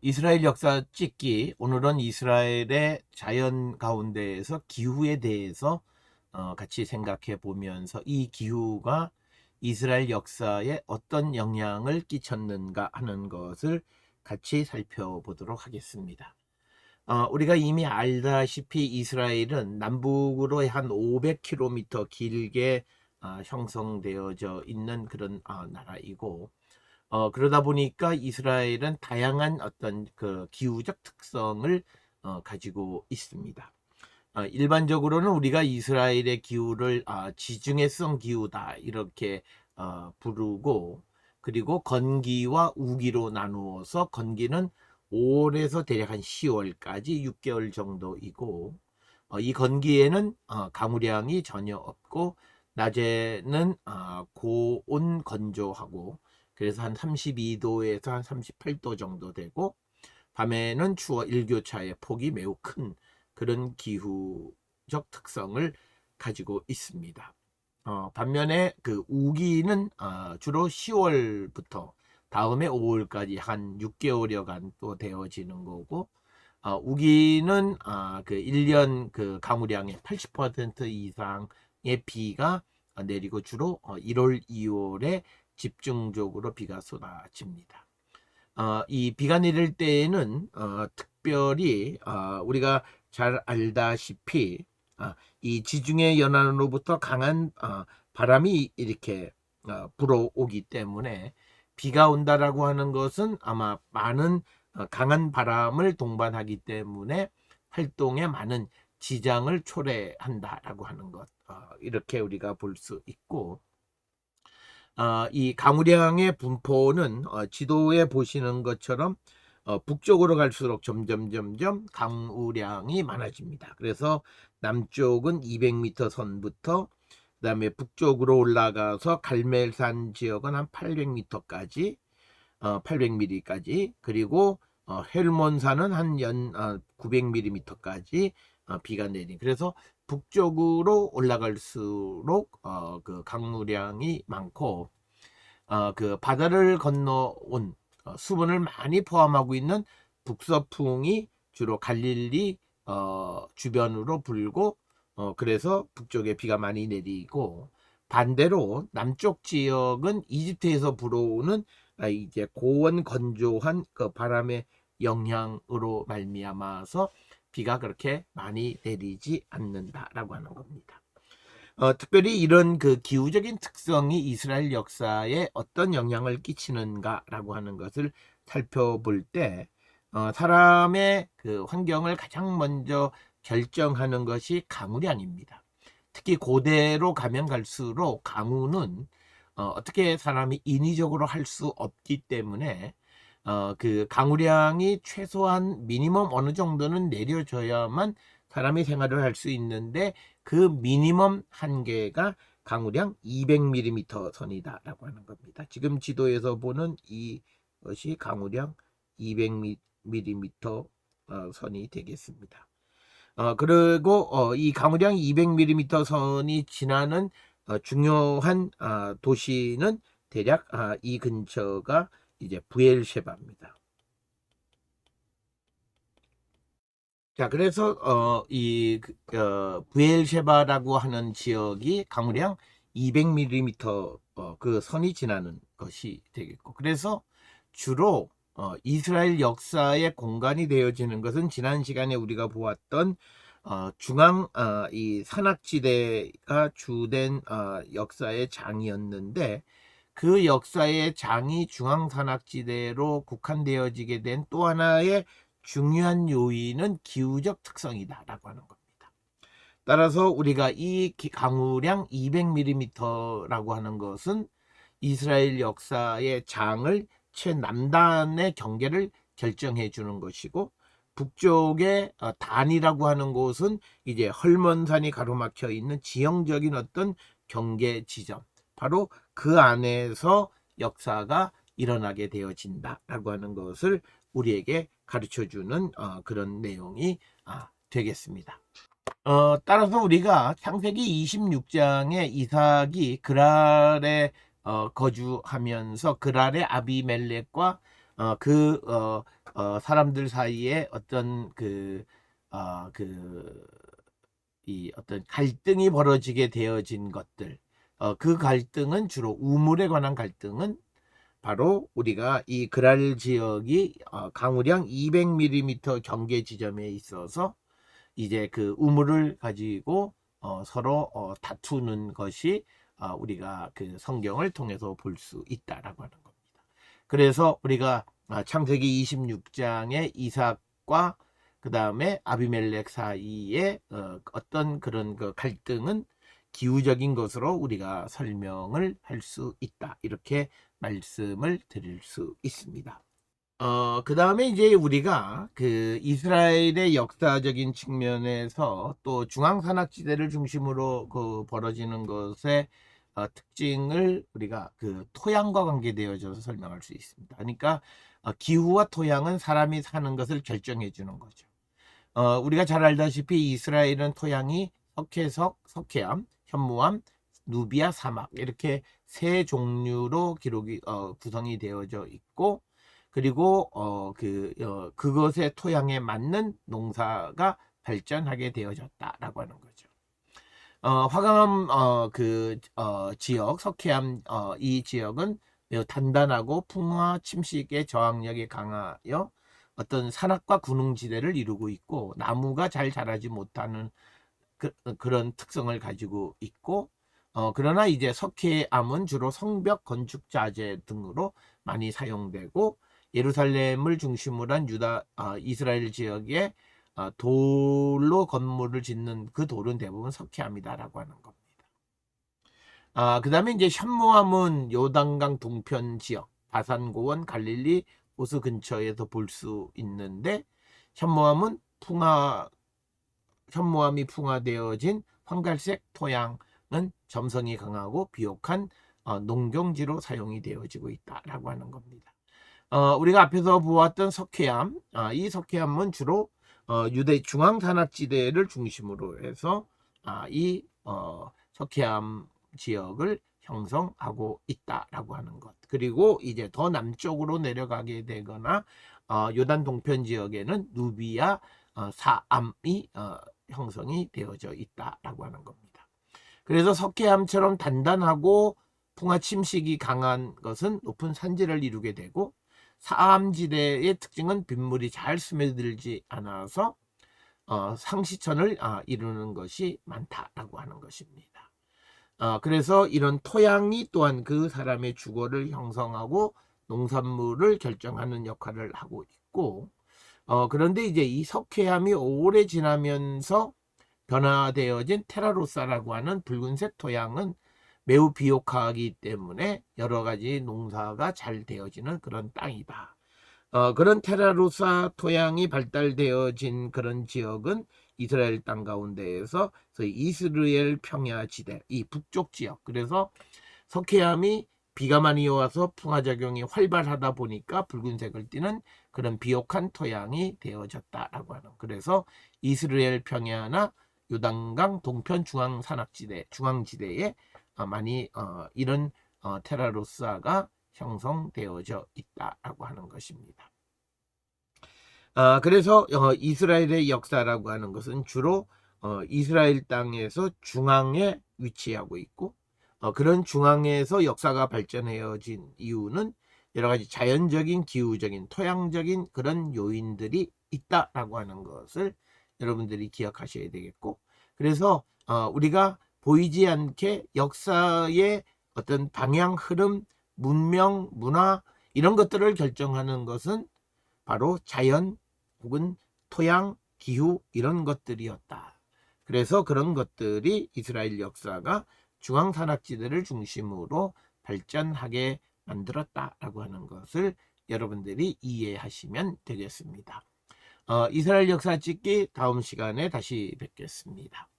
이스라엘 역사 찍기. 오늘은 이스라엘의 자연 가운데에서 기후에 대해서 같이 생각해 보면서 이 기후가 이스라엘 역사에 어떤 영향을 끼쳤는가 하는 것을 같이 살펴보도록 하겠습니다. 우리가 이미 알다시피 이스라엘은 남북으로 한 500km 길게 형성되어져 있는 그런 나라이고, 그러다 보니까 이스라엘은 다양한 어떤 그 기후적 특성을 가지고 있습니다. 일반적으로는 우리가 이스라엘의 기후를 지중해성 기후다 이렇게 부르고, 그리고 건기와 우기로 나누어서 건기는 5월에서 대략 한 10월까지 6개월 정도이고, 이 건기에는 강우량이 전혀 없고 낮에는 고온 건조하고, 그래서 한 32도에서 한 38도 정도 되고, 밤에는 추워 일교차의 폭이 매우 큰 그런 기후적 특성을 가지고 있습니다. 반면에 그 우기는 주로 10월부터 다음에 5월까지 한 6개월여간 또 되어지는 거고, 우기는 그 1년 그 강우량의 80% 이상의 비가 내리고 주로 1월, 2월에 집중적으로 비가 쏟아집니다. 이 비가 내릴 때에는 특별히 우리가 잘 알다시피 이 지중해 연안으로부터 강한 바람이 이렇게 불어오기 때문에 비가 온다라고 하는 것은 아마 많은 강한 바람을 동반하기 때문에 활동에 많은 지장을 초래한다라고 하는 것, 이렇게 우리가 볼 수 있고, 이 강우량의 분포는 지도에 보시는 것처럼 북쪽으로 갈수록 점점 강우량이 많아집니다. 그래서 남쪽은 200m 선부터, 그다음에 북쪽으로 올라가서 갈멜산 지역은 한 800m까지, 800mm까지, 그리고 헬몬산은 한 900mm까지 비가 내린. 그래서 북쪽으로 올라갈수록 그 강우량이 많고, 그 바다를 건너온 수분을 많이 포함하고 있는 북서풍이 주로 갈릴리 주변으로 불고, 그래서 북쪽에 비가 많이 내리고, 반대로 남쪽 지역은 이집트에서 불어오는 이제 고온 건조한 그 바람의 영향으로 말미암아서 비가 그렇게 많이 내리지 않는다라고 하는 겁니다. 특별히 이런 그 기후적인 특성이 이스라엘 역사에 어떤 영향을 끼치는가라고 하는 것을 살펴볼 때, 사람의 그 환경을 가장 먼저 결정하는 것이 강우량입니다. 특히 고대로 가면 갈수록 강우는 어떻게 사람이 인위적으로 할 수 없기 때문에 그 강우량이 최소한 미니멈 어느 정도는 내려줘야만 사람이 생활을 할 수 있는데, 그 미니멈 한계가 강우량 200mm 선이다라고 하는 겁니다. 지금 지도에서 보는 이것이 강우량 200mm 선이 되겠습니다. 그리고 이 강우량 200mm 선이 지나는 중요한 도시는 대략 이 근처가 이제 부엘셰바입니다. 자, 그래서 이 부엘셰바라고 하는 지역이 강우량 200mm 그 선이 지나는 것이 되겠고, 그래서 주로 이스라엘 역사의 공간이 되어지는 것은 지난 시간에 우리가 보았던 중앙 이 산악지대가 주된 역사의 장이었는데, 그 역사의 장이 중앙 산악지대로 국한되어지게 된 또 하나의 중요한 요인은 기후적 특성이다라고 하는 겁니다. 따라서 우리가 이 강우량 200mm라고 하는 것은 이스라엘 역사의 장을 최남단의 경계를 결정해 주는 것이고, 북쪽의 단이라고 하는 곳은 이제 헐몬산이 가로막혀 있는 지형적인 어떤 경계 지점, 바로 그 안에서 역사가 일어나게 되어진다라고 하는 것을 우리에게 가르쳐주는 그런 내용이 되겠습니다. 따라서 우리가 창세기 26장에 이삭이 그랄에 거주하면서 그랄의 아비멜렉과 사람들 사이에 어떤 이 어떤 갈등이 벌어지게 되어진 것들, 그 갈등은 주로 우물에 관한 갈등은 바로 우리가 이 그랄 지역이 강우량 200mm 경계 지점에 있어서 이제 그 우물을 가지고 서로 다투는 것이 우리가 그 성경을 통해서 볼 수 있다라고 하는 겁니다. 그래서 우리가 창세기 26장의 이삭과 그 다음에 아비멜렉 사이에 어떤 그런 그 갈등은 기후적인 것으로 우리가 설명을 할 수 있다. 이렇게 말씀을 드릴 수 있습니다. 그 다음에 이제 우리가 그 이스라엘의 역사적인 측면에서 또 중앙산악지대를 중심으로 그 벌어지는 것의 특징을 우리가 그 토양과 관계되어져서 설명할 수 있습니다. 그러니까 기후와 토양은 사람이 사는 것을 결정해 주는 거죠. 우리가 잘 알다시피 이스라엘은 토양이 석회석, 석회암, 현무암, 누비아 사막 이렇게 세 종류로 기록이 구성이 되어져 있고, 그리고 그것의 토양에 맞는 농사가 발전하게 되어졌다라고 하는 거죠. 화강암 지역, 석회암 이 지역은 매우 단단하고 풍화 침식의 저항력이 강하여 어떤 산악과 군웅지대를 이루고 있고 나무가 잘 자라지 못하는 그런 특성을 가지고 있고, 그러나 이제 석회암은 주로 성벽 건축 자재 등으로 많이 사용되고 예루살렘을 중심으로 한 이스라엘 지역에 돌로 건물을 짓는 그 돌은 대부분 석회암이다라고 하는 겁니다. 그 다음에 이제 현무암은 요단강 동편 지역, 바산고원, 갈릴리, 호수 근처에서 볼 수 있는데, 현무암이 풍화되어진 황갈색 토양은 점성이 강하고 비옥한 농경지로 사용이 되어지고 있다라고 하는 겁니다. 우리가 앞에서 보았던 석회암, 이 석회암은 주로 유대 중앙산악지대를 중심으로 해서 이 석회암 지역을 형성하고 있다라고 하는 것. 그리고 이제 더 남쪽으로 내려가게 되거나 요단 동편 지역에는 누비아 사암이 형성이 되어져 있다라고 하는 겁니다. 그래서 석회암처럼 단단하고 풍화 침식이 강한 것은 높은 산지를 이루게 되고, 사암지대의 특징은 빗물이 잘 스며들지 않아서 상시천을 이루는 것이 많다라고 하는 것입니다. 그래서 이런 토양이 또한 그 사람의 주거를 형성하고 농산물을 결정하는 역할을 하고 있고, 그런데 이제 이 석회암이 오래 지나면서 변화되어진 테라로사라고 하는 붉은색 토양은 매우 비옥하기 때문에 여러 가지 농사가 잘 되어지는 그런 땅이다. 그런 테라로사 토양이 발달되어진 그런 지역은 이스라엘 땅 가운데에서 이스라엘 평야지대, 이 북쪽 지역, 그래서 석회암이 비가 많이 와서 풍화작용이 활발하다 보니까 붉은색을 띠는 그런 비옥한 토양이 되어졌다라고 하는, 그래서 이스라엘 평야나 요단강 동편 중앙지대에 많이 이런 테라로사가 형성되어져 있다라고 하는 것입니다. 그래서 이스라엘의 역사라고 하는 것은 주로 이스라엘 땅에서 중앙에 위치하고 있고, 그런 중앙에서 역사가 발전해진 이유는 여러 가지 자연적인, 기후적인, 토양적인 그런 요인들이 있다라고 하는 것을 여러분들이 기억하셔야 되겠고, 그래서 우리가 보이지 않게 역사의 어떤 방향, 흐름, 문명, 문화 이런 것들을 결정하는 것은 바로 자연 혹은 토양, 기후 이런 것들이었다. 그래서 그런 것들이 이스라엘 역사가 중앙산악지대를 중심으로 발전하게 만들었다라고 하는 것을 여러분들이 이해하시면 되겠습니다. 이스라엘 역사 찍기 다음 시간에 다시 뵙겠습니다.